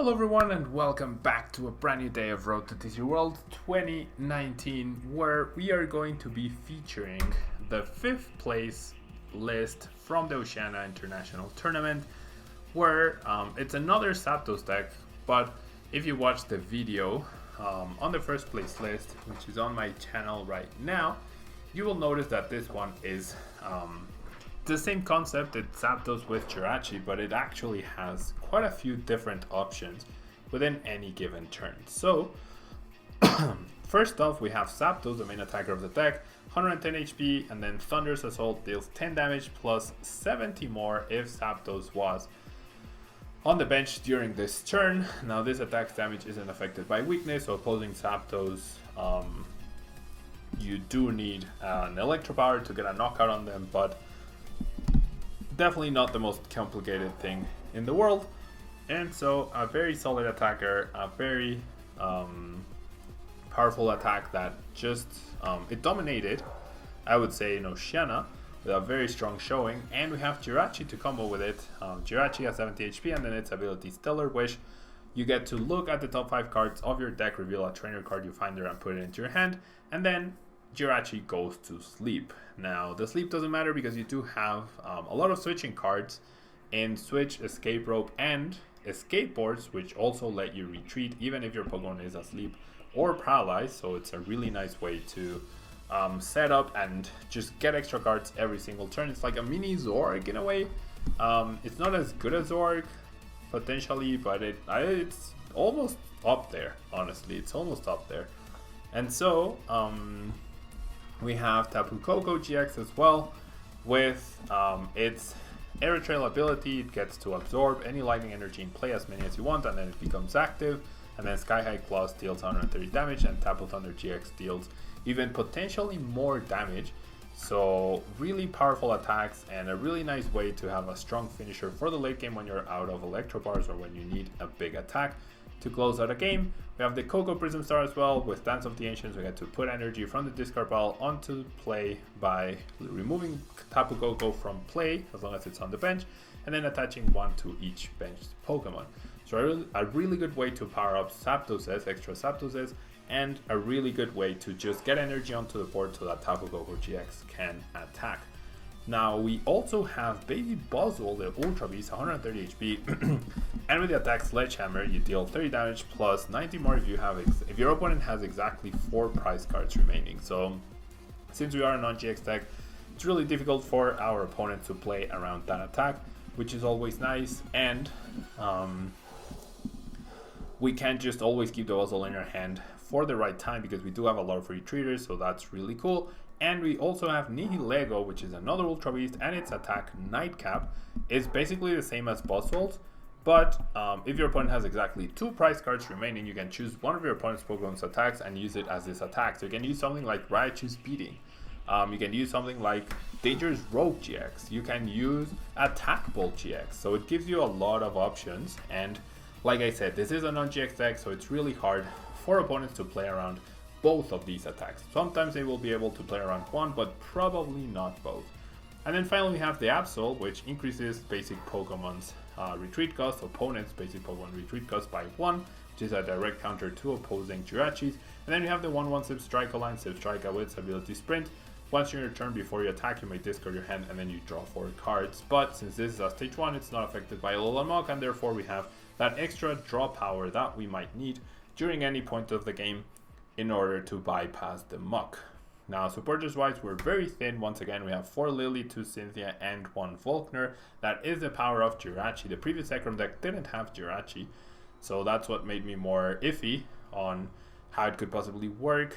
Hello everyone and welcome back to a brand new day of Road to TC World 2019, where we are going to be featuring the 5th place list from the Oceania International Tournament, where it's another Zapdos deck, but if you watch the video on the 1st place list, which is on my channel right now, you will notice that this one is the same concept. It's Zapdos with Jirachi, but it actually has quite a few different options within any given turn. So, first off, we have Zapdos, the main attacker of the deck, 110 HP, and then Thunder's Assault deals 10 damage plus 70 more if Zapdos was on the bench during this turn. Now, this attack's damage isn't affected by weakness, so opposing Zapdos, you do need an Electro Power to get a knockout on them, but definitely not the most complicated thing in the world. And so a very solid attacker, a very powerful attack that just it dominated, I would say, in Oceania with a very strong showing. And we have Jirachi to combo with it. Jirachi has 70 HP, and then its ability Stellar Wish. You get to look at the top 5 cards of your deck, reveal a trainer card you find there and put it into your hand, and then Jirachi goes to sleep. Now, the sleep doesn't matter because you do have a lot of switching cards in Switch, Escape Rope, and Escape Boards, which also let you retreat even if your Pokemon is asleep or paralyzed. So it's a really nice way to set up and just get extra cards every single turn. It's like a mini Zorg in a way. It's not as good as Zorg potentially, but it's almost up there. Honestly, it's almost up there. And so we have Tapu Koko GX as well with its Air Trail ability. It gets to absorb any lightning energy in play, as many as you want, and then it becomes active. And then Sky High Claws deals 130 damage, and Tapu Thunder GX deals even potentially more damage. So really powerful attacks and a really nice way to have a strong finisher for the late game when you're out of Electro Bars or when you need a big attack to close out a game. We have the Coco Prism Star as well. With Dance of the Ancients, we get to put energy from the discard pile onto play by removing Tapu Koko from play as long as it's on the bench, and then attaching one to each benched Pokemon. So a really good way to power up Zapdoses, extra Zapdoses, and a really good way to just get energy onto the board so that Tapu Koko GX can attack. Now, we also have Baby Buzzwole, the Ultra Beast, 130 HP, and with the attack Sledgehammer, you deal 30 damage plus 90 more if your opponent has exactly 4 prize cards remaining. So, since we are a non-GX deck, it's really difficult for our opponent to play around that attack, which is always nice, and we can't just always keep the Buzzwole in our hand for the right time because we do have a lot of retreaters, so that's really cool. And we also have Nihilego, which is another Ultra Beast, and its attack, Nightcap, is basically the same as Buzzwole's, but if your opponent has exactly 2 prize cards remaining, you can choose one of your opponent's Pokemon's attacks and use it as this attack. So you can use something like Raichu's Beating. You can use something like Dangerous Rogue GX. You can use Attack Bolt GX. So it gives you a lot of options, and like I said, this is a non-GX deck, so it's really hard for opponents to play around both of these attacks. Sometimes they will be able to play around one, but probably not both. And then finally we have the Absol, which increases basic Pokemon's retreat cost, opponent's basic Pokemon retreat cost by 1, which is a direct counter to opposing Jirachis. And then we have the 1/1 Zipstrika line, Zipstrika with its ability Sprint. Once in your turn, before you attack, you may discard your hand and then you draw 4 cards. But since this is a stage 1, it's not affected by Alolan Muk, and therefore we have that extra draw power that we might need during any point of the game in order to bypass the Muk. Now, supporters wise, we're very thin. Once again, we have 4 Lily, 2 Cynthia, and 1 Volkner. That is the power of Jirachi. The previous Zekrom deck didn't have Jirachi, so that's what made me more iffy on how it could possibly work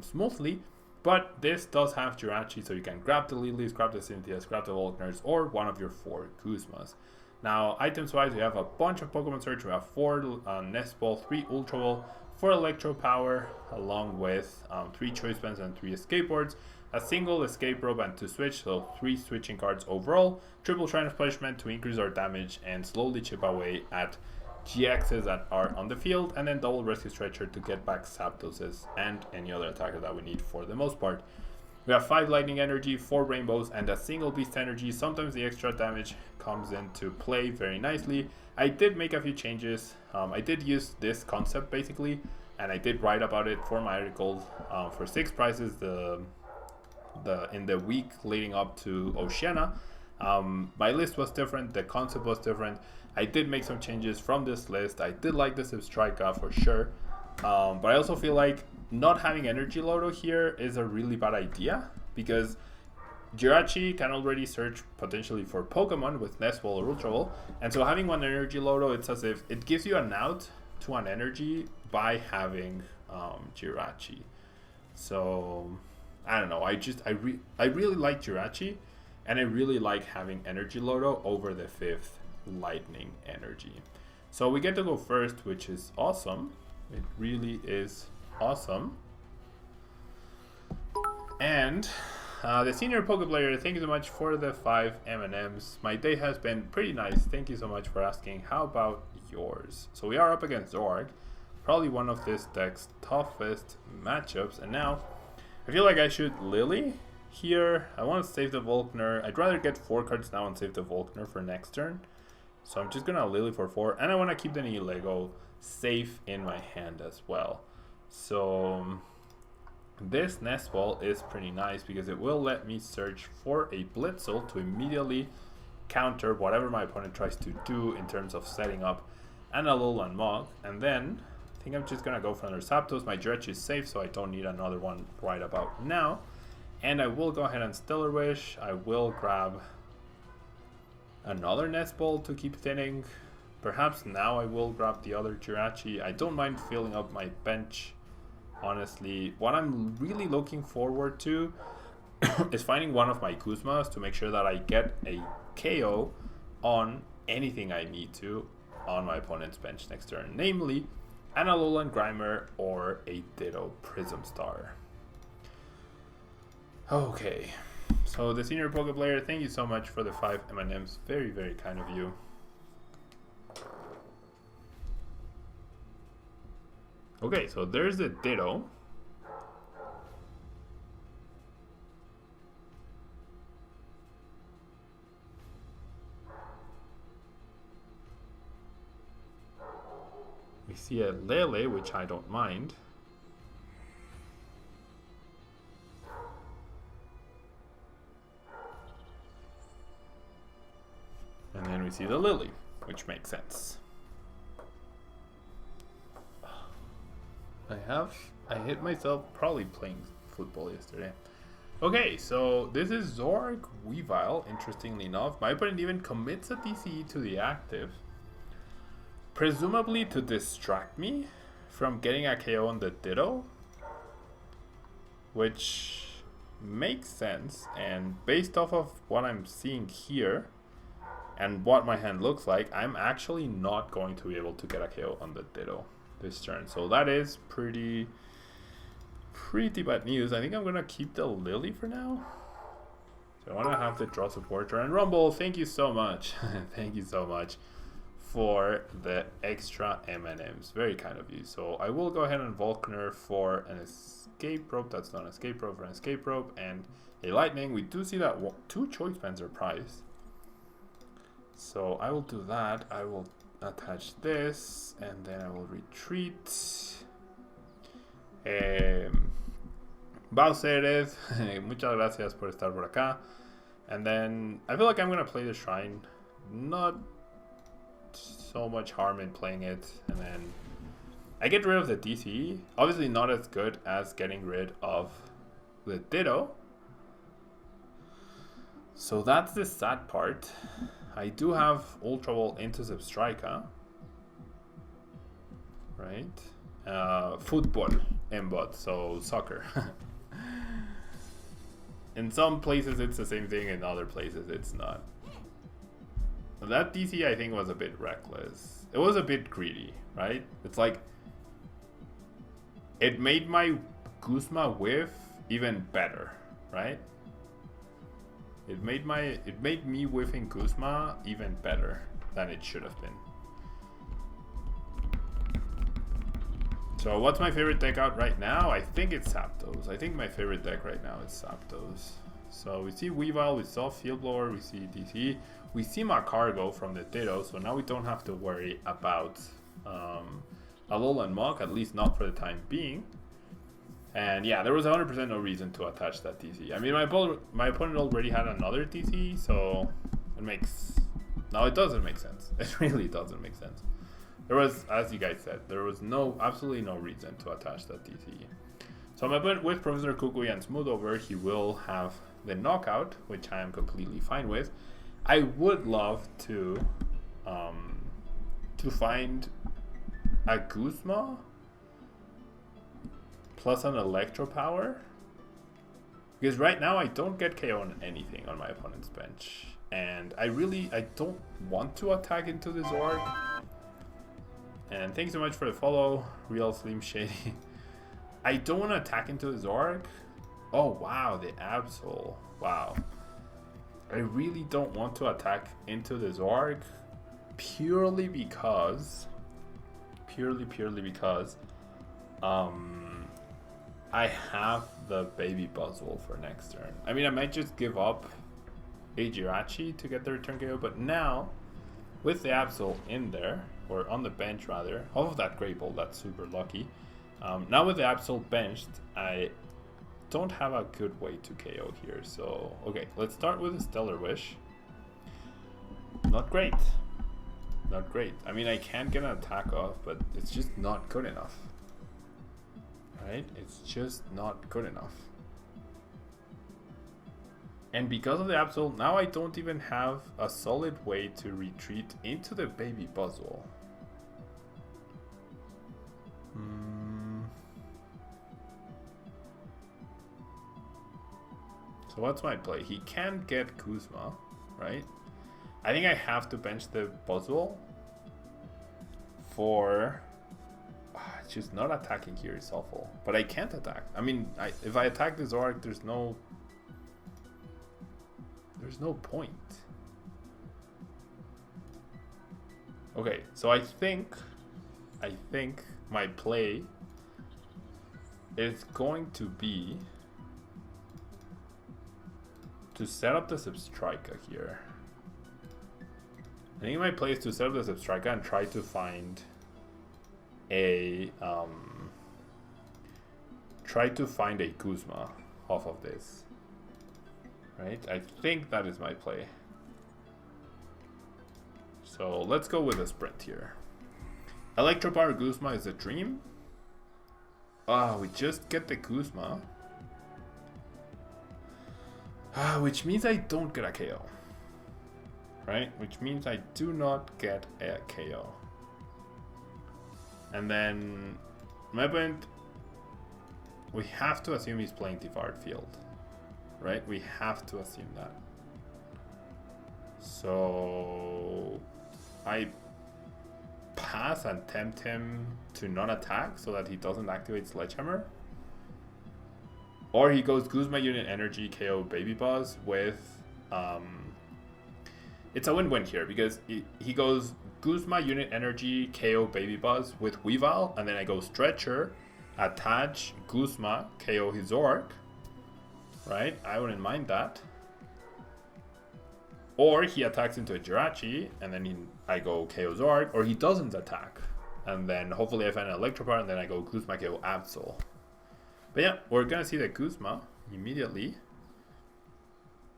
smoothly. But this does have Jirachi, so you can grab the Lilies, grab the Cynthias, grab the Volkners, or one of your 4 Guzmas. Now, items wise, we have a bunch of Pokemon Search. We have 4 Nest Ball, 3 Ultra Ball, 4 Electro Power, along with 3 Choice Bands and 3 Escape Boards, a single Escape Rope and 2 Switch, so 3 switching cards overall, triple Shrine of Punishment to increase our damage and slowly chip away at GXs that are on the field, and then double Rescue Stretcher to get back Zapdoses and any other attacker that we need for the most part. We have 5 lightning energy, 4 rainbows, and a single beast energy. Sometimes the extra damage comes into play very nicely. I did make a few changes. I did use this concept basically, and I did write about it for my article for 6 prizes in the week leading up to Oceania. My list was different, the concept was different. I did make some changes from this list. I did like the Substrika for sure, but I also feel like not having Energy Loto here is a really bad idea, because Jirachi can already search potentially for Pokemon with Nest Ball or Ultra Ball, and so having one Energy Loto, it's as if it gives you an out to an energy by having Jirachi. So I don't know, I really like Jirachi, and I really like having Energy Loto over the 5th Lightning Energy. So we get to go first, which is awesome. It really is awesome. And the senior Poke player, thank you so much for the 5 M&Ms. My day has been pretty nice. Thank you so much for asking. How about yours? So we are up against Zorg, probably one of this deck's toughest matchups. And now I feel like I should Lily here. I want to save the Volkner. I'd rather get 4 cards now and save the Volkner for next turn. So I'm just gonna Lily for 4, and I want to keep the Nihilego safe in my hand as well. So this Nest Ball is pretty nice because it will let me search for a Blitzel to immediately counter whatever my opponent tries to do in terms of setting up an Alolan Mog. And then I think I'm just gonna go for another Zapdos. My Dredge is safe, so I don't need another one right about now. And I will go ahead and Stellar Wish. I will grab another Nest Ball to keep thinning. Perhaps now I will grab the other Jirachi. I don't mind filling up my bench, honestly. What I'm really looking forward to is finding one of my Kuzmas to make sure that I get a KO on anything I need to on my opponent's bench next turn. Namely, an Alolan Grimer or a Ditto Prism Star. Okay, so the senior Poke player, thank you so much for the 5 M&Ms. Very, very kind of you. Okay, so there's the Ditto. We see a Lele, which I don't mind. And then we see the Lily, which makes sense. I hit myself probably playing football yesterday. Okay, so this is Zorg Weavile, interestingly enough. My opponent even commits a DCE to the active, presumably to distract me from getting a KO on the Ditto, which makes sense. And based off of what I'm seeing here and what my hand looks like, I'm actually not going to be able to get a KO on the Ditto this turn. So that is pretty bad news. I think I'm gonna keep the Lily for now. So I want to have the draw supporter. And Rumble, thank you so much. Thank you so much for the extra M&Ms. Very kind of you. So I will go ahead and Volkner for an escape rope. That's not an escape rope, for an escape rope and a lightning. We do see that 2 choice bands are prized. So I will do that. I will attach this and then I will retreat. Bowser, muchas gracias por estar por acá. And then I feel like I'm gonna play the Shrine. Not so much harm in playing it. And then I get rid of the DCE. Obviously not as good as getting rid of the Ditto. So that's the sad part. I do have Ultra Ball into Substrika. Right? Football embot, so soccer. In some places it's the same thing, in other places it's not. That DC I think was a bit reckless. It was a bit greedy, right? It's like it made my Guzma whiff even better, right? It made me whiffing Guzma even better than it should have been. So what's my favorite deck out right now? I think it's Zapdos. I think my favorite deck right now is Zapdos. So we see Weavile, we saw Field Blower, we see DC, we see Macargo from the Ditto, so now we don't have to worry about Alolan Muk, at least not for the time being. And yeah, there was 100% no reason to attach that DC. I mean, my opponent already had another DC, so it makes... No, it doesn't make sense. It really doesn't make sense. There was, as you guys said, there was absolutely no reason to attach that DC. So my opponent with Professor Kukui and Smooth Over, he will have the knockout, which I am completely fine with. I would love to find a Guzma plus an Electro Power, because right now I don't get KO on anything on my opponent's bench, and I don't want to attack into this Zorg. And thanks so much for the follow, Real Slim Shady. I don't want to attack into the Zorg. Oh wow, the Absol. Wow. I really don't want to attack into the Zorg purely because I have the Baby Buzzwole for next turn. I mean, I might just give up a Jirachi to get the return KO, but now with the Absol in there, or on the bench rather, off of that Great Ball, that's super lucky. Now with the Absol benched, I don't have a good way to KO here. So, okay, let's start with a Stellar Wish. Not great. Not great. I mean, I can get an attack off, but it's just not good enough. Right? It's just not good enough. And because of the Absol, now I don't even have a solid way to retreat into the Baby Buzzwole. So what's my play? He can get Kuzma, right? I think I have to bench the Buzzwole for... It's just not attacking here is awful. But I can't attack. I mean, if I attack the Zorg, there's no point. Okay, so I think my play is going to be to set up the Substrika here. I think my play is to set up the Substrika and try to find a Kuzma off of this. Right? I think that is my play. So let's go with a sprint here. Electro Power Guzma is a dream. We just get the Guzma. Which means I don't get a KO. Right? Which means I do not get a KO. And then my opponent, we have to assume he's playing Devoured Field. Right? We have to assume that. So I pass and tempt him to not attack so that he doesn't activate Sledgehammer. Or he goes Guzma Unit Energy KO Baby Buzz with... it's a win-win here because he goes Guzma Unit Energy KO Baby Buzz with Weavile, and then I go Stretcher, attach Guzma KO his Zorg. Right? I wouldn't mind that. Or he attacks into a Jirachi, and then I go KO Zorg, or he doesn't attack. And then hopefully I find an Electro Power, and then I go Guzma KO Absol. But yeah, we're gonna see the Guzma immediately,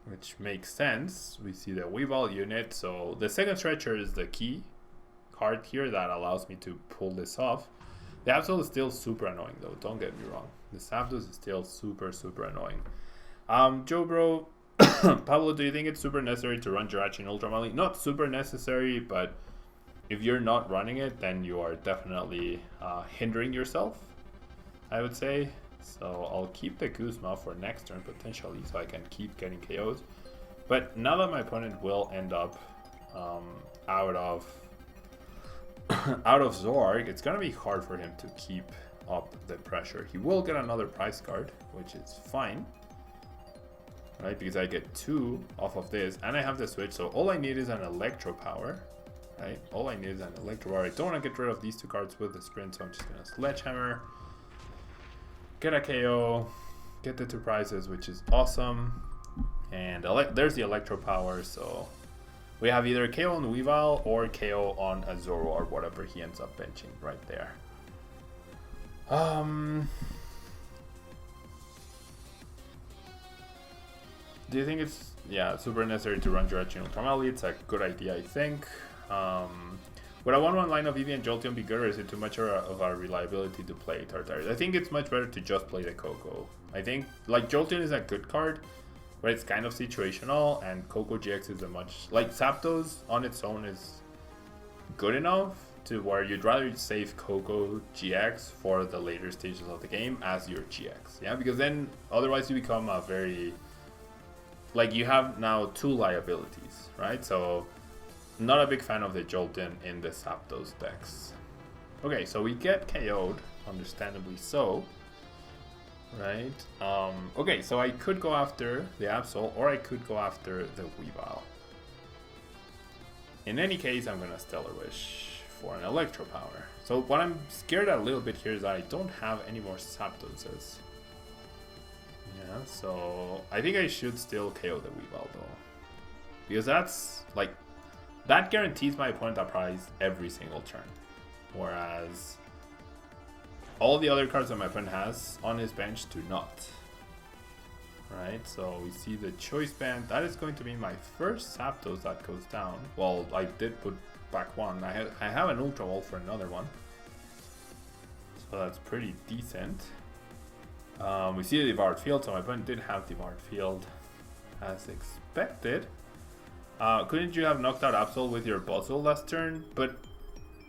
which makes sense. We see the Weavile unit, so the second Stretcher is the key card here that allows me to pull this off. The Absol is still super annoying though, don't get me wrong. The Zapdos is still super annoying. Joe Bro, Pablo, do you think it's super necessary to run Jirachi in Ultra Mali? Not super necessary, but if you're not running it, then you are definitely hindering yourself, I would say. So I'll keep the Guzma for next turn potentially, so I can keep getting KOs. But now that my opponent will end up out of Zorg, it's gonna be hard for him to keep up the pressure. He will get another prize card, which is fine. Right, because I get 2 off of this, and I have the switch, so all I need is an Electro Power, right? All I need is an Electro. I don't want to get rid of these two cards with the sprint, so I'm just gonna Sledgehammer, get a KO, get the 2 prizes, which is awesome. And there's the Electro Power, so we have either KO on Weavile or KO on a Zoro or whatever he ends up benching right there. Do you think it's super necessary to run Jirachi and Ultramali? It's a good idea, I think. Would a 1-1 line of Eevee and Jolteon be good, or is it too much of a reliability to play Tartarius? I think it's much better to just play the Coco. I think like Jolteon is a good card, but it's kind of situational, and Coco GX is a much like Zapdos on its own is good enough to where you'd rather save Coco GX for the later stages of the game as your GX. Yeah, because then otherwise you become a very like you have now 2 liabilities, right? So not a big fan of the Jolteon in the Zapdos decks. Okay, so we get KO'd, understandably so. Right. Okay, so I could go after the Absol, or I could go after the Weavile. In any case, I'm gonna Stellar Wish for an Electro Power. So what I'm scared a little bit here is that I don't have any more Zapdoses. Yeah, so I think I should still KO the Weavile though, because that's like that guarantees my opponent a prize every single turn, whereas all the other cards that my opponent has on his bench do not. Right, so we see the Choice Band. That is going to be my first Zapdos that goes down. Well, I did put back one. I have an Ultra Wall for another one, so that's pretty decent. We see the Devoured Field, so my opponent did have Devoured Field as expected. Couldn't you have knocked out Absol with your Buzzle last turn? But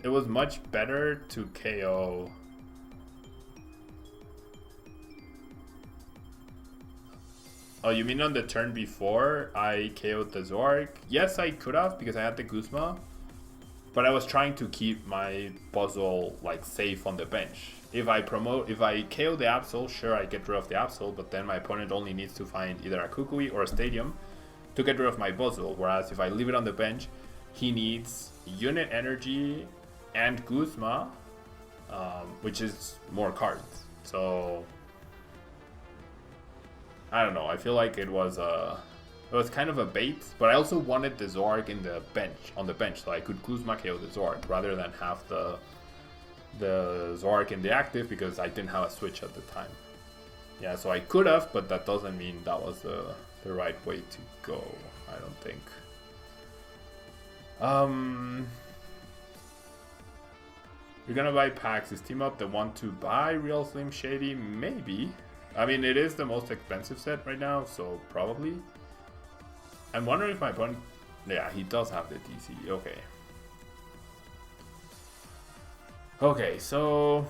it was much better to KO. Oh, you mean on the turn before I KO'd the Zork? Yes, I could have because I had the Guzma, but I was trying to keep my Buzzle like safe on the bench. If I KO the Absol, sure, I get rid of the Absol, but then my opponent only needs to find either a Kukui or a Stadium to get rid of my Buzzle, whereas if I leave it on the bench, he needs Unit Energy and Guzma, which is more cards. So I don't know, I feel like it was kind of a bait, but I also wanted the Zork on the bench, so I could Guzma KO the Zork rather than have the Zork in the active because I didn't have a switch at the time. Yeah, so I could have, but that doesn't mean that was the right way to go, I don't think. You're gonna buy packs. Is Team Up the one to buy Real Slim Shady? Maybe. I mean, it is the most expensive set right now, so probably. I'm wondering if my opponent... Yeah, he does have the DC. Okay. Okay, so...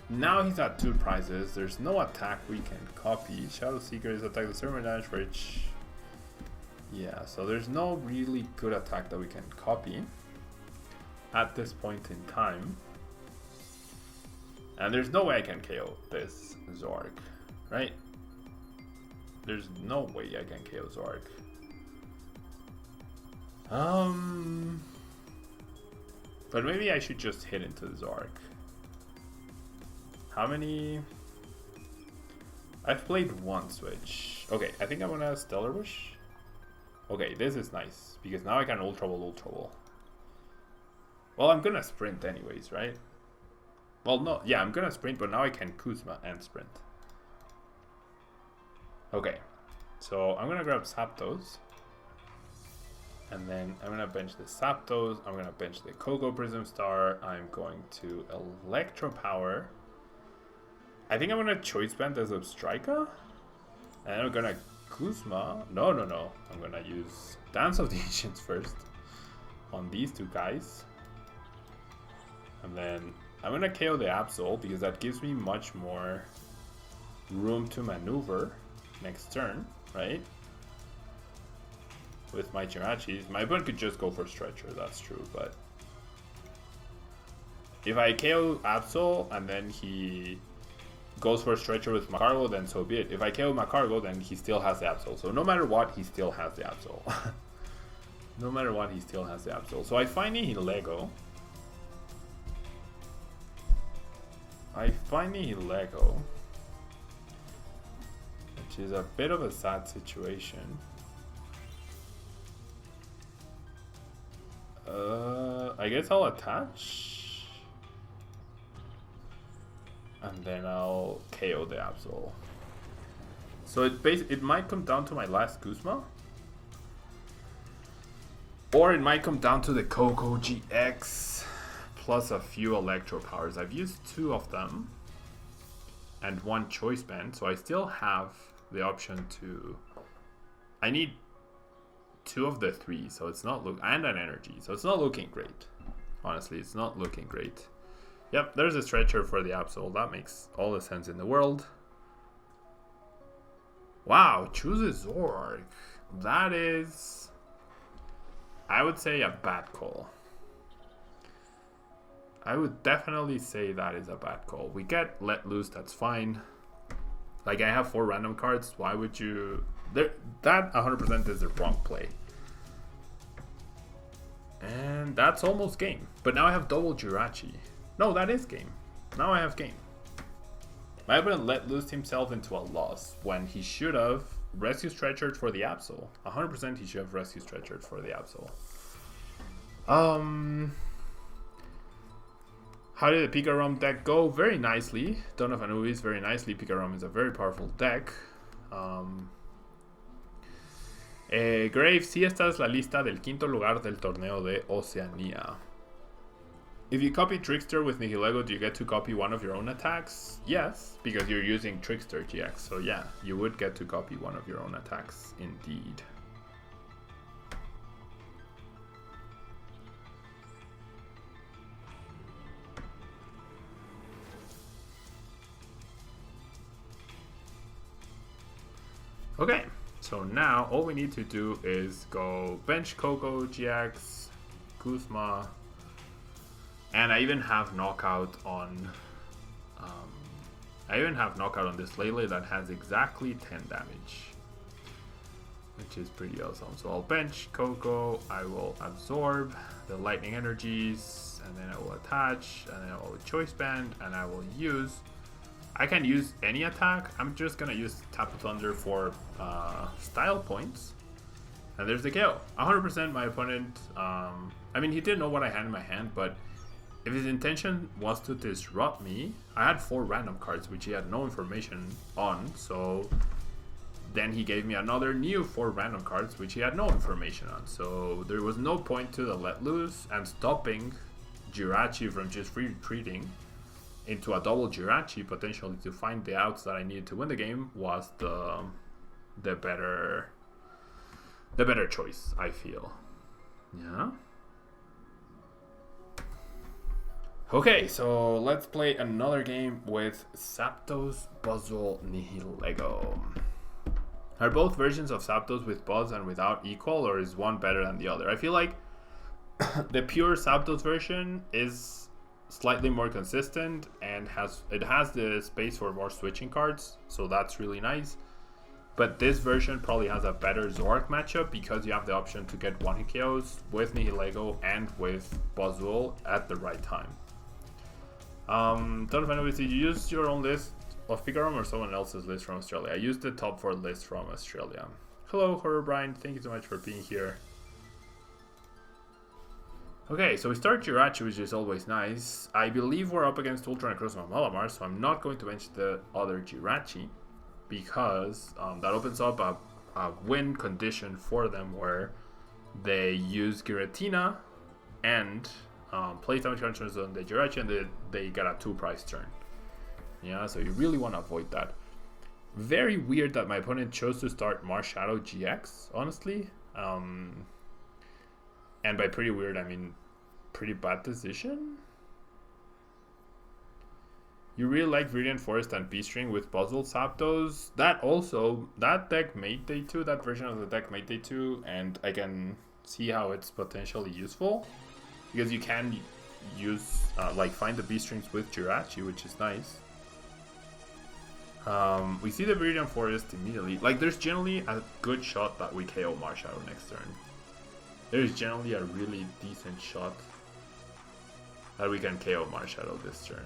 now he's at 2 prizes. There's no attack we can copy. Shadow Seeker is attack the server damage, which... yeah, so there's no really good attack that we can copy at this point in time. And there's no way I can KO this Zork, right? There's no way I can KO Zork. But maybe I should just hit into the Zork. How many? I've played one switch. Okay, I think I'm gonna Stellar Wish. Okay, this is nice because now I can Ultra Ball. Well, I'm gonna sprint anyways, right? Well, no, yeah, I'm gonna sprint, but now I can Kuzma and sprint. Okay, so I'm gonna grab Zapdos. And then I'm gonna bench the Zapdos, I'm gonna bench the Coco Prism Star, I'm going to Electro Power. I think I'm gonna Choice Band as Obstrika. And I'm gonna Kuzma. No. I'm gonna use Dance of the Ancients first on these 2 guys. And then I'm gonna KO the Absol because that gives me much more room to maneuver next turn, right? With my Jirachis. My opponent could just go for Stretcher, that's true, but if I KO Absol and then he goes for Stretcher with Macargo, then so be it. If I KO Macargo, then he still has the Absol. So no matter what, he still has the Absol. No matter what, he still has the Absol. So I find Nihilego. Which is a bit of a sad situation. I guess I'll attach. And then I'll KO the Absol. So it might come down to my last Guzma. Or it might come down to the Coco GX plus a few Electro Powers. I've used 2 of them and 1 Choice Band, so I still have the option to... I need 2 of the 3, so it's not and an energy, so it's not looking great. Honestly, it's not looking great. Yep, there's a stretcher for the Absol. That makes all the sense in the world. Wow, choose a Zorg. That is, I would say, a bad call. I would definitely say that is a bad call. We get let loose, that's fine. Like, I have 4 random cards. Why would you... That 100% is the wrong play. And that's almost game. But now I have double Jirachi. No, that is game. Now I have game. My opponent let loose himself into a loss when he should have rescue stretchered for the Absol. 100% he should have rescue stretchered for the Absol. How did the Pikarom deck go? Very nicely. Don't know if Anubis very nicely. Pikarom is a very powerful deck. Grave, si esta es la lista del 5º lugar del torneo de Oceanía. If you copy Trickster with Nihilego, do you get to copy one of your own attacks? Yes, because you're using Trickster GX. So yeah, you would get to copy one of your own attacks, indeed. Okay, so now all we need to do is go bench Coco GX, Kuzma, and I even have knockout on this Lele that has exactly 10 damage, which is pretty awesome. So I'll bench Coco, I will absorb the lightning energies, and then I will attach, and then I will choice band, and I will use... I can use any attack. I'm just gonna use Tapu Thunder for style points. And there's the KO. 100% my opponent, I mean, he didn't know what I had in my hand, but if his intention was to disrupt me, I had 4 random cards, which he had no information on, so then he gave me another new 4 random cards, which he had no information on. So there was no point to the let loose, and stopping Jirachi from just free retreating into a double Jirachi, potentially to find the outs that I needed to win the game, was the better choice, I feel. Yeah. Okay, so let's play another game with Zapdos, Buzzle, Nihilego. Are both versions of Zapdos with Buzz and without equal, or is one better than the other? I feel like the pure Zapdos version is slightly more consistent and has the space for more switching cards, so that's really nice. But this version probably has a better Zoroark matchup because you have the option to get one-hit KOs with Nihilego and with Buzzwole at the right time. Don't know if I know, did you use your own list of Pikarom or someone else's list from Australia? I used the top 4 list from Australia. Hello, Horror Brian, thank you so much for being here. Okay, so we start Jirachi, which is always nice. I believe we're up against Ultra Necrozma Malamar, so I'm not going to bench the other Jirachi because that opens up a win condition for them where they use Giratina and place damage conditions on the Jirachi, and they get a 2-price turn. Yeah, so you really want to avoid that. Very weird that my opponent chose to start Marshadow GX, honestly. And by pretty weird, I mean pretty bad decision. You really like Viridian Forest and Beastring with Puzzle Zapdos. That deck made day 2, that version of the deck made day 2, and I can see how it's potentially useful. Because you can use, find the Beastrings with Jirachi, which is nice. We see the Viridian Forest immediately. Like, there's generally a good shot that we KO Marshadow next turn. there's generally a really decent shot that we can KO Marshadow this turn.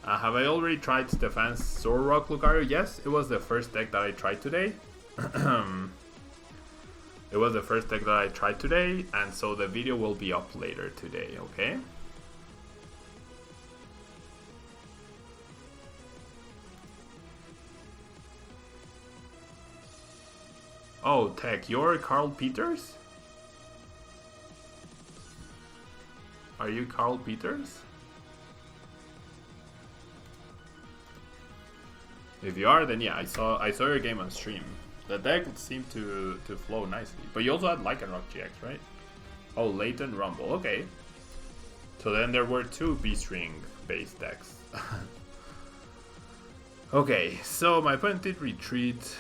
Have I already tried Stefan's Zoroark Lucario? Yes, it was the first deck that I tried today. It was the first deck that I tried today, and so the video will be up later today, okay? Oh, Tech, you're Carl Peters? Are you Carl Peters? If you are, then yeah, I saw your game on stream. The deck seemed to flow nicely. But you also had Lycanroc GX, right? Oh, Latent Rumble, okay. So then there were two B-String based decks. Okay, so my opponent did retreat.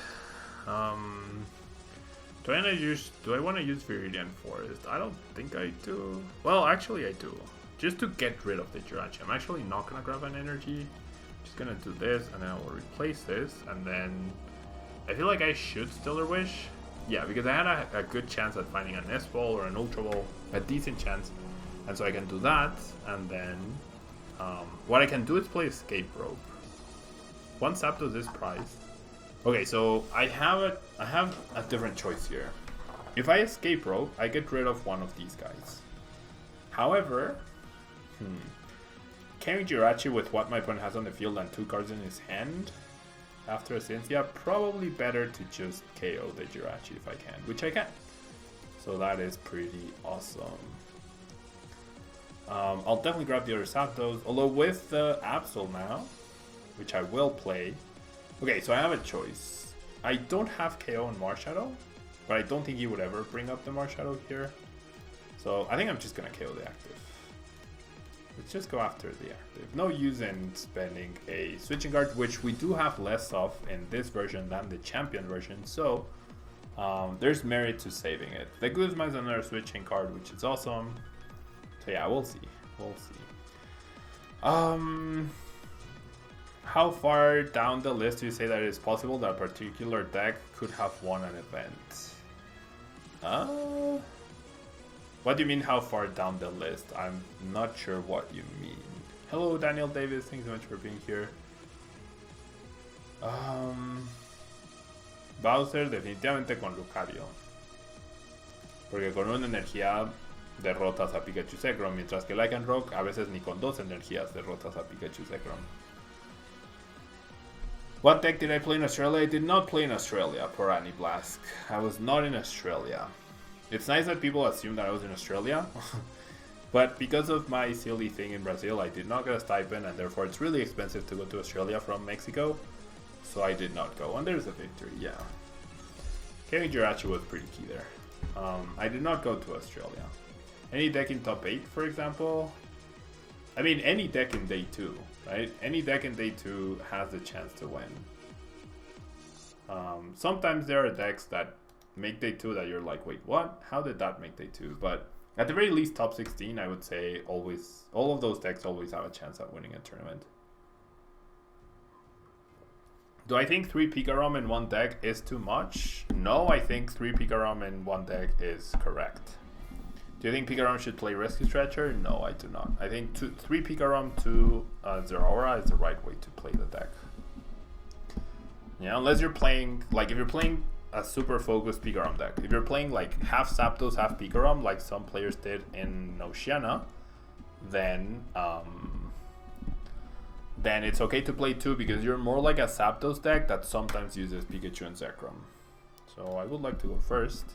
Do I want to use Viridian Forest? I don't think I do. Well, actually I do. Just to get rid of the Jirachi. I'm actually not going to grab an energy. Just going to do this, and then I will replace this, and then I feel like I should Stellar Wish. Yeah, because I had a good chance at finding an S-Ball or an Ultra Ball. A decent chance. And so I can do that, and then what I can do is play Escape Rope. One Zapdos is prized. Okay, so I have a different choice here. If I Escape Rope, I get rid of one of these guys. However, carrying Jirachi with what my opponent has on the field and 2 cards in his hand after a Cynthia, probably better to just KO the Jirachi if I can, which I can. So that is pretty awesome. I'll definitely grab the other Zapdos, although with the Absol now, which I will play. Okay, so I have a choice. I don't have KO on Marshadow, but I don't think he would ever bring up the Marshadow here. So I think I'm just gonna KO the active. Let's just go after the active. No use in spending a switching card, which we do have less of in this version than the champion version. So there's merit to saving it. The Guzma is another switching card, which is awesome. So yeah, we'll see. We'll see. How far down the list do you say that it is possible that a particular deck could have won an event? What do you mean how far down the list? I'm not sure what you mean. Hello Daniel Davis, thanks so much for being here. Bowser definitivamente con Lucario. Porque con una energía derrotas a Pikachu Zekrom, mientras que Lycanroc a veces ni con 2 energías derrotas a Pikachu Zekrom. What deck did I play in Australia? I did not play in Australia, poor Annie Blask. I was not in Australia. It's nice that people assume that I was in Australia, but because of my silly thing in Brazil, I did not get a stipend, and therefore it's really expensive to go to Australia from Mexico, so I did not go. And there's a victory, yeah. Carrying Jirachi was pretty key there. I did not go to Australia. Any deck in top 8, for example? I mean, any deck in day 2, right? Any deck in day 2 has the chance to win. Sometimes there are decks that make day 2 that you're like, wait, what? How did that make day 2? But at the very least, top 16, I would say always, all of those decks always have a chance at winning a tournament. Do I think 3 Pikarom in one deck is too much? No, I think 3 Pikarom in one deck is correct. Do you think Pikarom should play Rescue Stretcher? No, I do not. I think 3 Pikarom to Zeraora is the right way to play the deck. Yeah, unless you're playing, like if you're playing a super focused Pikarom deck. If you're playing like half Zapdos, half Pikarom, like some players did in Oceania, then it's okay to play 2 because you're more like a Zapdos deck that sometimes uses Pikachu and Zekrom. So I would like to go first.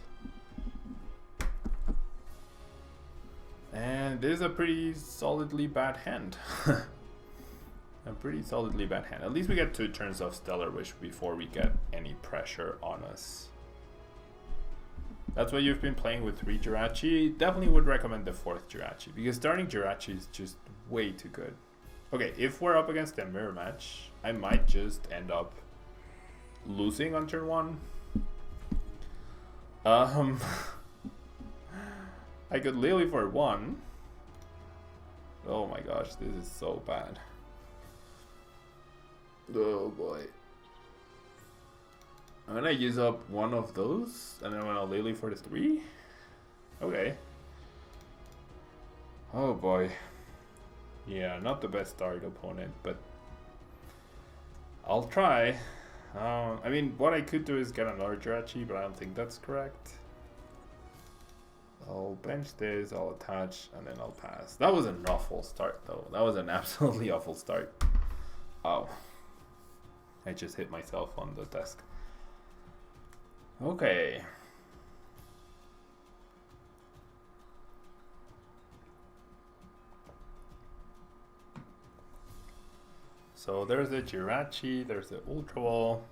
And this is a pretty solidly bad hand. A pretty solidly bad hand. At least we get 2 turns of Stellar Wish before we get any pressure on us. That's why you've been playing with 3 Jirachi. Definitely would recommend the 4th Jirachi, because starting Jirachi is just way too good. Okay, if we're up against a mirror match, I might just end up losing on turn 1. I could Lily for 1. Oh my gosh, this is so bad. Oh boy. I'm gonna use up one of those, and then I'm gonna Lily for the 3. Okay. Oh boy. Yeah, not the best start opponent, but I'll try. I mean, what I could do is get another Jirachi, but I don't think that's correct. I'll bench this, I'll attach, and then I'll pass. That was an awful start, though. That was an absolutely awful start. Oh. I just hit myself on the desk. Okay. So there's the Jirachi, there's the Ultra Ball.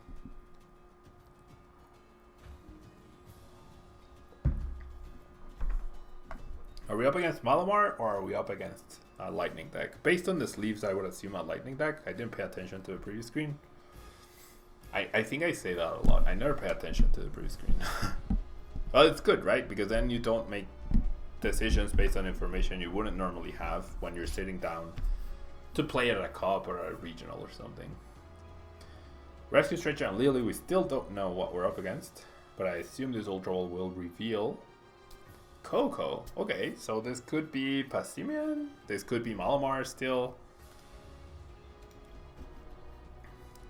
Are we up against Malamar or are we up against a Lightning deck? Based on the sleeves, I would assume a Lightning deck. I didn't pay attention to the previous screen. I think I say that a lot. I never pay attention to the previous screen. Well, it's good, right? Because then you don't make decisions based on information you wouldn't normally have when you're sitting down to play at a cup or a regional or something. Rescue Stretcher and Lily, we still don't know what we're up against, but I assume this Ultra Ball will reveal Coco. Okay, so this could be Passimian, this could be Malamar still.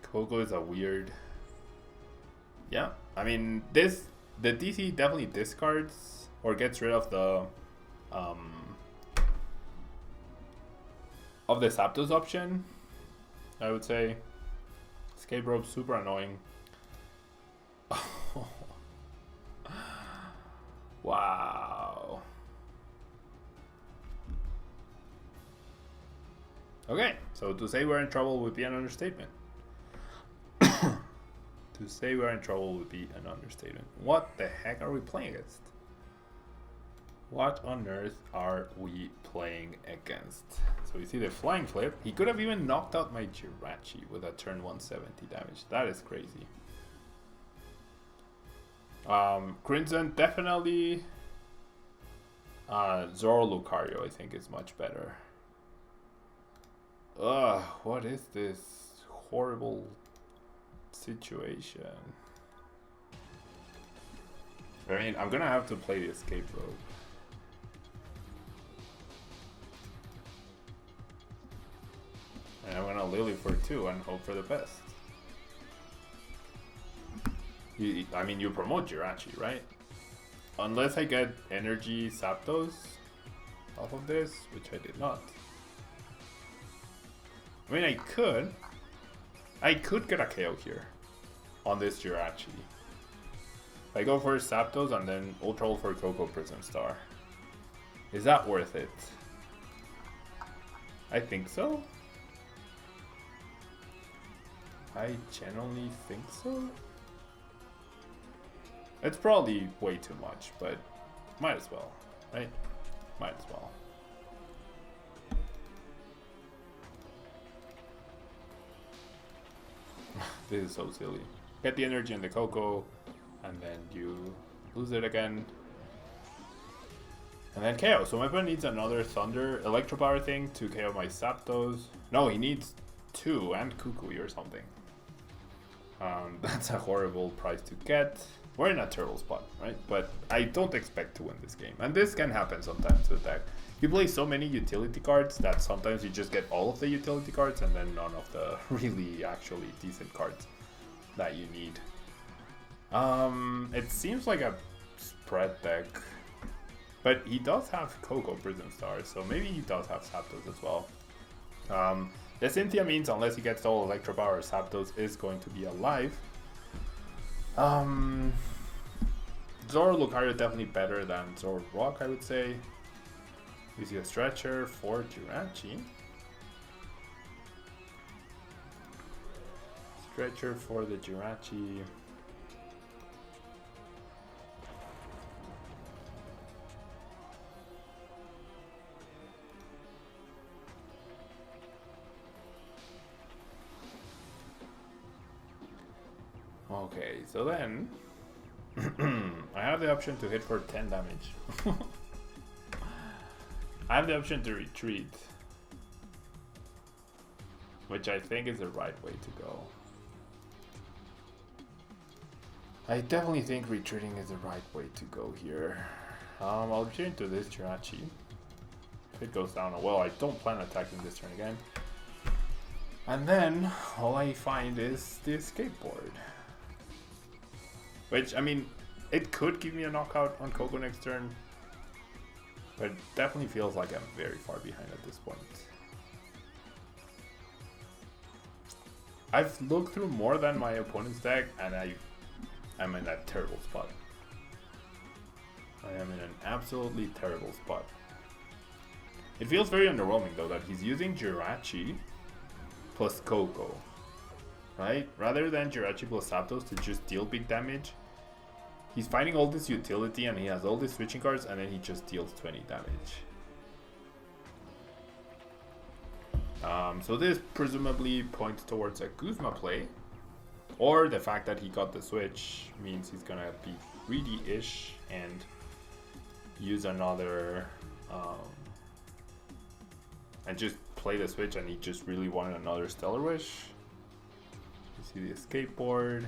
Coco is a weird... Yeah, I mean, the DC definitely discards or gets rid of the Zapdos option, I would say. Escape Rope, super annoying. Wow. Okay, so to say we're in trouble would be an understatement. To say we're in trouble would be an understatement. What the heck are we playing against? What on earth are we playing against? So you see the Flying Flip. He could have even knocked out my Jirachi with a turn 170 damage. That is crazy. Crimson definitely. Zoro Lucario I think is much better. Ugh, what is this horrible situation? I mean, I'm gonna have to play the Escape Rope. And I'm gonna Lily for 2 and hope for the best. I mean, you promote Jirachi, right? Unless I get Energy Zapdos off of this, which I did not. I mean, I could get a KO here on this Jirachi. I go for Zapdos and then Ultra for Coco Prism Star. Is that worth it? I think so. I genuinely think so. It's probably way too much, but might as well, right? Might as well. This is so silly. Get the energy in the Coco, and then you lose it again. And then KO. So my opponent needs another Thunder Electro Power thing to KO my Zapdos. No, he needs 2 and Kukui or something. That's a horrible price to get. We're in a terrible spot, right? But I don't expect to win this game. And this can happen sometimes with deck. You play so many utility cards that sometimes you just get all of the utility cards and then none of the really actually decent cards that you need. It seems like a spread deck. But he does have Coco Prism Star, so maybe he does have Zapdos as well. The Cynthia means unless he gets all Electro Power, Zapdos is going to be alive. Zoro Lucario definitely better than Zoro Rock, I would say. We see a Stretcher for Jirachi. Stretcher for the Jirachi. Okay, so then I have the option to hit for 10 damage. I have the option to retreat, which I think is the right way to go. I definitely think retreating is the right way to go here. I'll retreat into this Jirachi. If it goes down, well, I don't plan attacking this turn again. And then all I find is the escape board. Which, I mean, it could give me a knockout on Coco next turn. But it definitely feels like I'm very far behind at this point. I've looked through more than my opponent's deck, and I'm in a terrible spot. I am in an absolutely terrible spot. It feels very underwhelming though that he's using Jirachi plus Coco, right? Rather than Jirachi plus Zapdos to just deal big damage. He's finding all this utility and he has all these switching cards and then he just deals 20 damage. So this presumably points towards a Guzma play. Or the fact that he got the switch means he's gonna be greedy-ish and use another... and just play the switch and he just really wanted another Stellar Wish. You see the escape board.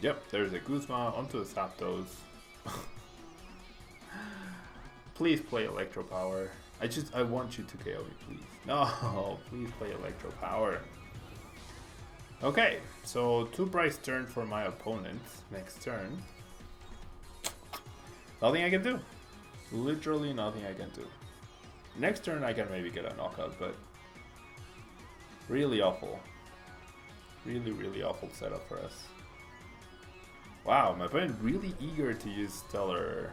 Yep, there's a Guzma onto the Zapdos. Please play Electro Power. I want you to KO me, please. No, please play Electro Power. Okay, so 2 price turn for my opponent next turn. Nothing I can do. Literally nothing I can do. Next turn I can maybe get a knockout, but really awful. Really, really awful setup for us. Wow, my opponent really eager to use Stellar.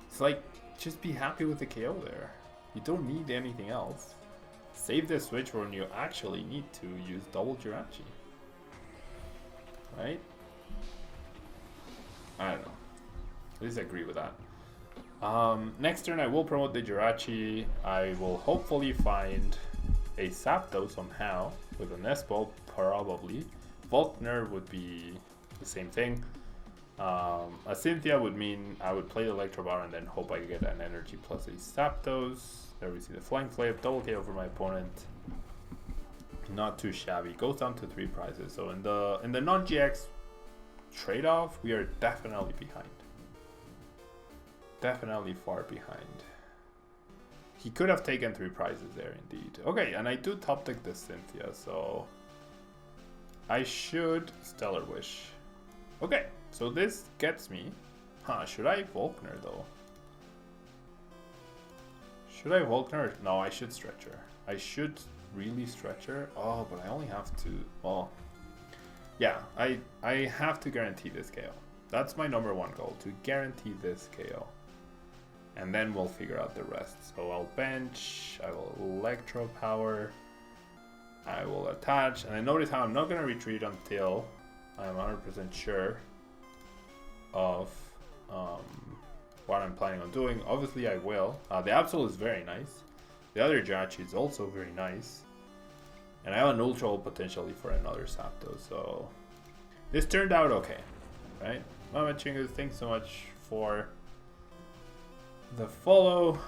It's like, just be happy with the KO there. You don't need anything else. Save the switch when you actually need to use double Jirachi. Right? I don't know. I disagree with that. Next turn I will promote the Jirachi. I will hopefully find a Zapdos somehow with a Nest Ball, probably. Volkner would be the same thing. A Cynthia would mean I would play the Electro Bar and then hope I get an energy plus a Zapdos. There we see the Flying Flame, double KO for my opponent. Not too shabby. Goes down to 3 prizes. So in the non-GX trade-off, we are definitely behind. Definitely far behind. He could have taken 3 prizes there indeed. Okay, and I do top deck this Cynthia, so I should Stellar Wish. Okay, so this gets me. Should I Volkner though? Should I Volkner? No, I should Stretcher. I should really Stretcher. Oh, but I only have to. Well, yeah, I have to guarantee this KO. That's my #1 goal, to guarantee this KO. And then we'll figure out the rest. So I'll bench, I will Electro Power, I will attach, and I notice how I'm not going to retreat until I'm 100% sure of what I'm planning on doing. Obviously I will. The Absol is very nice. The other Jirachi is also very nice. And I have an Ultra potentially for another Zapdos, so this turned out okay, right? Mama Chingus, thanks so much for the follow.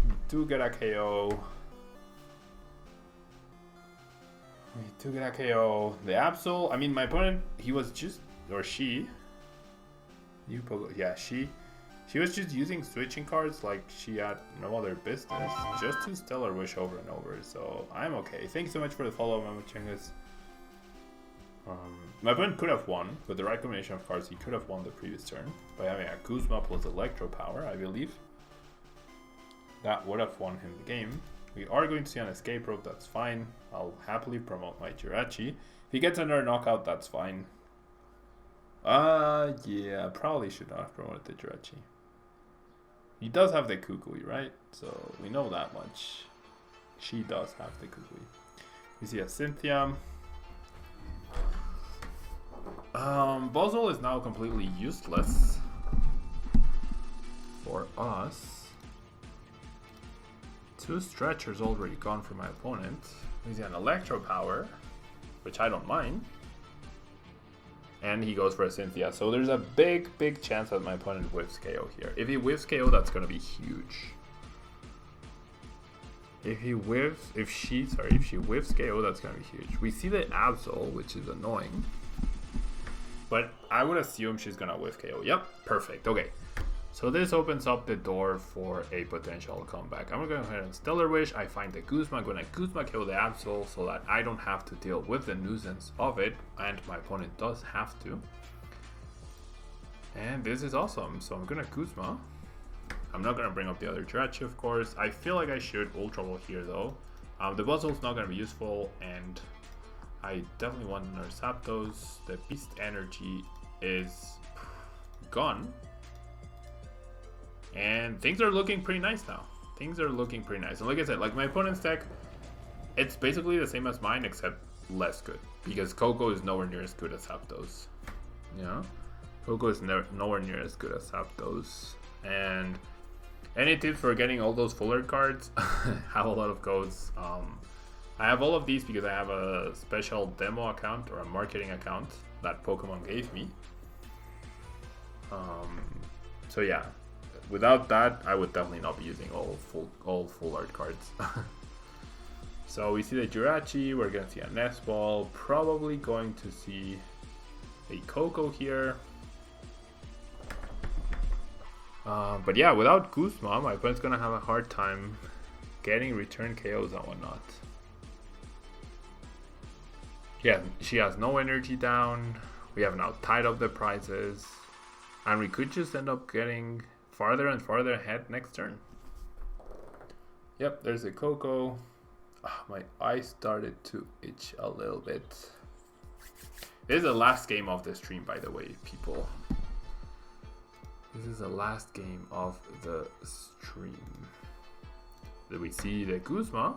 We do get a KO. We do get a KO. The Absol, I mean, my opponent, he was just, or she, she was just using switching cards like she had no other business, just to Stellar Wish over and over, so I'm okay. Thanks so much for the follow, Mama Chingus. My opponent could have won, with the right combination of cards, he could have won the previous turn by having a Guzma plus Electro Power, I believe. That would have won him the game. We are going to see an escape rope, that's fine. I'll happily promote my Jirachi. If he gets another knockout, that's fine. Yeah, probably should not have promoted the Jirachi. He does have the Kukui, right? So we know that much. She does have the Kukui. We see a Cynthia. Bozol is now completely useless for us. 2 Stretchers already gone for my opponent. We see an Electro Power, which I don't mind. And he goes for a Cynthia. So there's a big chance that my opponent whiffs KO here. If he whiffs KO, that's going to be huge. If he whiffs, if she whiffs KO, that's gonna be huge. We see the Absol, which is annoying. But I would assume she's gonna whiff KO. Yep, perfect. Okay. So this opens up the door for a potential comeback. I'm gonna go ahead and Stellar Wish. I find the Guzma. I'm gonna Guzma kill the Absol so that I don't have to deal with the nuisance of it. And my opponent does have to. And this is awesome. So I'm gonna Guzma. I'm not gonna bring up the other Jirachi, of course. I feel like I should Ultra Ball here though. The Buzzle's not gonna be useful, and I definitely want another Zapdos. The Beast Energy is gone. And things are looking pretty nice now. Things are looking pretty nice. And like I said, like my opponent's deck, it's basically the same as mine except less good. Because Coco is nowhere near as good as Zapdos. You know? Coco is nowhere near as good as Zapdos. And any tips for getting all those full art cards? Have a lot of codes. I have all of these because I have a special demo account or a marketing account that Pokemon gave me. So yeah, without that, I would definitely not be using all full art cards. So we see the Jirachi, we're gonna see a Nest Ball, probably going to see a Coco here. But yeah, without Guzma, my opponent's gonna have a hard time getting return KOs and whatnot. Yeah, she has no energy down. We have now tied up the prizes. And we could just end up getting farther and farther ahead next turn. Yep, there's a Coco. My eye started to itch a little bit. This is the last game of the stream, by the way, people. This is the last game of the stream. Then we see the Guzma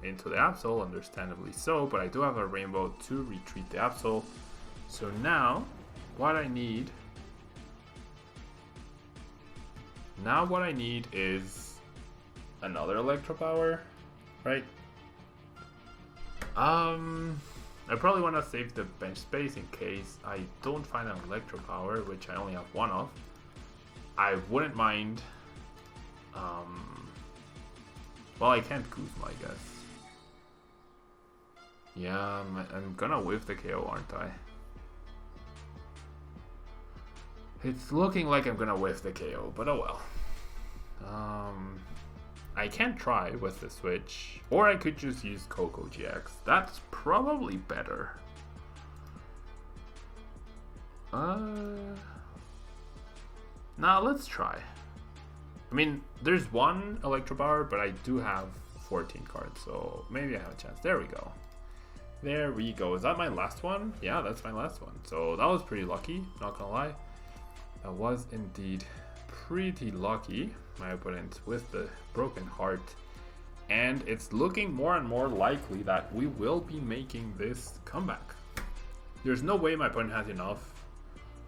into the Absol, understandably so, but I do have a Rainbow to retreat the Absol. So now, what I need is another Electro Power, right? I probably want to save the bench space in case I don't find an Electro Power, which I only have one of. I wouldn't mind. Well, I can't Guzma, I guess. Yeah, I'm gonna whiff the KO, aren't I? It's looking like I'm gonna whiff the KO, but oh well. I can try with the switch, or I could just use Coco GX. That's probably better. Now let's try. I mean, there's one Electro Power, but I do have 14 cards, so maybe I have a chance. There we go. There we go. Is that my last one? Yeah, that's my last one. So that was pretty lucky, not gonna lie. That was indeed pretty lucky. My opponent with the broken heart. And it's looking more and more likely that we will be making this comeback. There's no way my opponent has enough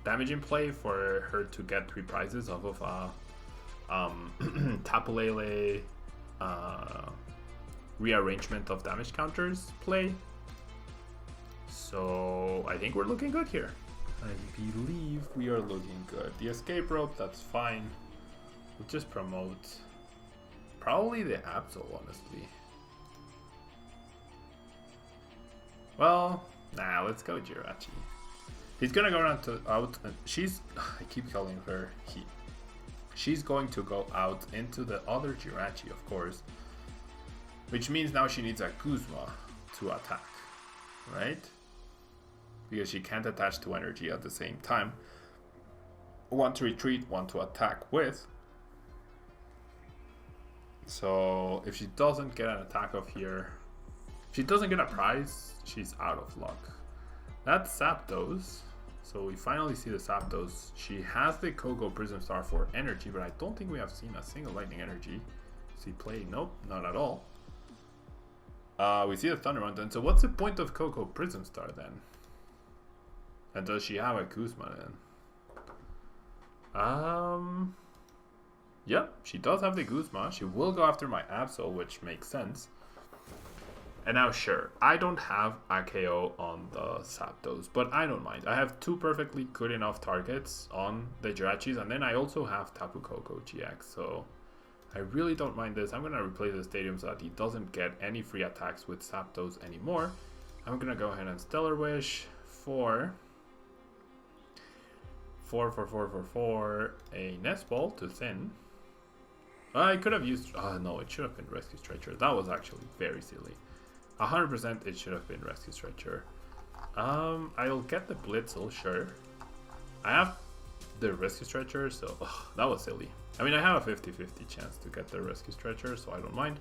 damage in play for her to get 3 prizes off of Tapu Lele rearrangement of damage counters play. So I think we're looking good here. I believe we are looking good. The escape rope, that's fine. We'll just promote probably the Absol, honestly. Well, nah, let's go Jirachi. He's gonna go around to out, and I keep calling her he. She's going to go out into the other Jirachi, of course. Which means now she needs a Guzma to attack, right? Because she can't attach to energy at the same time. One to retreat, one to attack with. So if she doesn't get an attack off here, if she doesn't get a prize, she's out of luck. That's Zapdos. So we finally see the Zapdos. She has the Coco Prism Star for energy, but I don't think we have seen a single lightning energy. See play? Nope, not at all. We see the Thunder Mountain. So what's the point of Coco Prism Star then? And does she have a Guzma then? Yep, she does have the Guzma. She will go after my Absol, which makes sense. And now, sure, I don't have a KO on the Zapdos, but I don't mind. I have 2 perfectly good enough targets on the Jirachis, and then I also have Tapu Koko GX, so I really don't mind this. I'm gonna replace the stadium so that he doesn't get any free attacks with Zapdos anymore. I'm gonna go ahead and Stellar Wish for a Nest Ball to Thin. I could have used, no, it should have been Rescue Stretcher. That was actually very silly. 100% it should have been Rescue Stretcher. I'll get the Blitzel, sure. I have the Rescue Stretcher, so that was silly. I mean, I have a 50-50 chance to get the Rescue Stretcher, so I don't mind.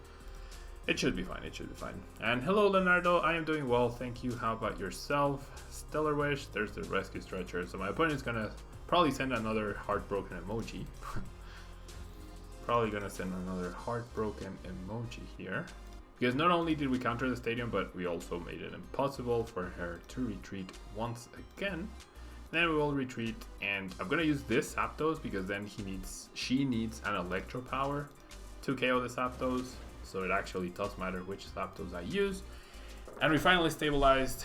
It should be fine, it should be fine. And hello, Leonardo, I am doing well, thank you. How about yourself? Stellar Wish, there's the Rescue Stretcher. So my opponent's gonna probably send another heartbroken emoji. Probably gonna send another heartbroken emoji here. Because not only did we counter the stadium, but we also made it impossible for her to retreat once again. Then we will retreat, and I'm gonna use this Zapdos because then she needs an Electro Power to KO the Zapdos. So it actually does matter which Zapdos I use. And we finally stabilized.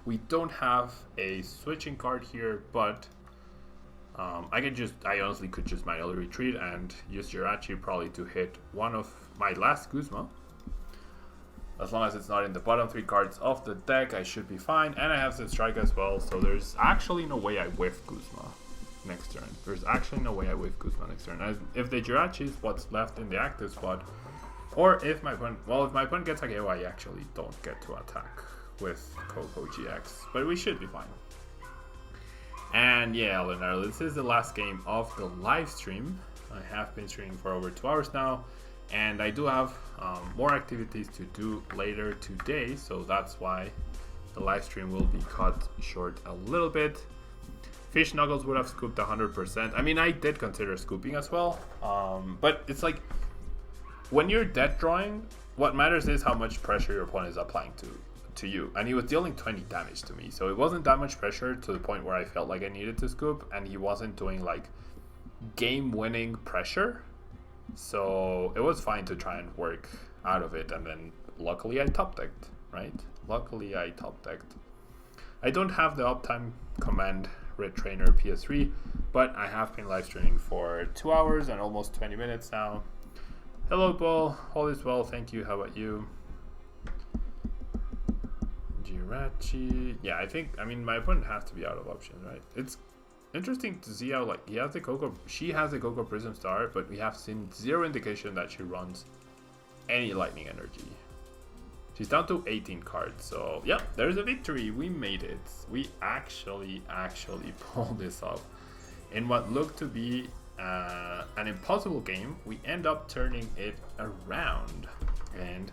We don't have a switching card here, but I honestly could just manually retreat and use Jirachi probably to hit one of my last Guzma. As long as it's not in the bottom 3 cards of the deck, I should be fine. And I have the strike as well, so there's actually no way I whiff Guzma next turn. There's actually no way I whiff Guzma next turn. As if the Jirachi is what's left in the active spot, or if my opponent, well, if my opponent gets a KO, I actually don't get to attack with Coco GX, but we should be fine. And yeah, Leonardo, this is the last game of the live stream. I have been streaming for over 2 hours now, and I do have more activities to do later today, so that's why the live stream will be cut short a little bit. Fish Knuckles would have scooped 100%. I mean, I did consider scooping as well, but it's like, when you're dead drawing, what matters is how much pressure your opponent is applying to you. And he was dealing 20 damage to me, so it wasn't that much pressure to the point where I felt like I needed to scoop, and he wasn't doing like game-winning pressure. So it was fine to try and work out of it, and then luckily I top-decked, right? Luckily I top-decked. I don't have the Uptime Command Red Trainer PS3, but I have been live streaming for 2 hours and almost 20 minutes now. Hello, Paul. All is well, thank you. How about you? Jirachi. Yeah, I mean, my opponent has to be out of options, right? It's interesting to see how, like, she has the Coco Prism Star, but we have seen zero indication that she runs any Lightning Energy. She's down to 18 cards, so yeah, there's a victory. We made it. We actually pulled this off in what looked to be an impossible game. We end up turning it around, and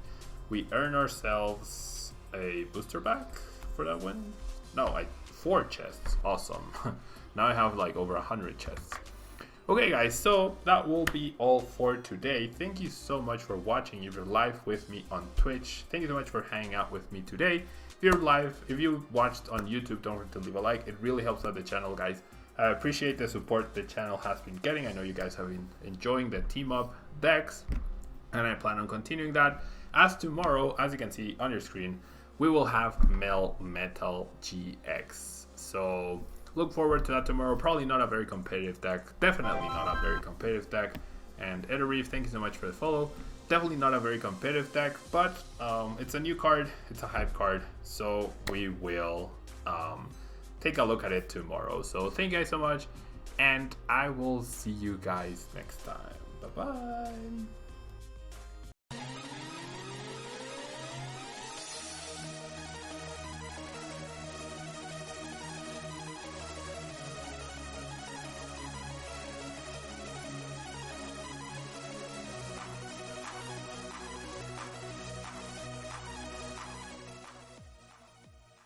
we earn ourselves a booster back for that win. No, 4 chests. Awesome. Now I have like over 100 chests. Okay guys, so that will be all for today. Thank you so much for watching. If you're live with me on Twitch, thank you so much for hanging out with me today. If you watched on YouTube, don't forget to leave a like. It really helps out the channel, guys. I appreciate the support the channel has been getting. I know you guys have been enjoying the team up decks, and I plan on continuing that. As tomorrow, as you can see on your screen, we will have Melmetal GX. So look forward to that tomorrow. Probably not a very competitive deck. Definitely not a very competitive deck. And Edoreef, thank you so much for the follow. Definitely not a very competitive deck, but it's a new card. It's a hype card. So we will take a look at it tomorrow. So thank you guys so much, and I will see you guys next time. Bye-bye.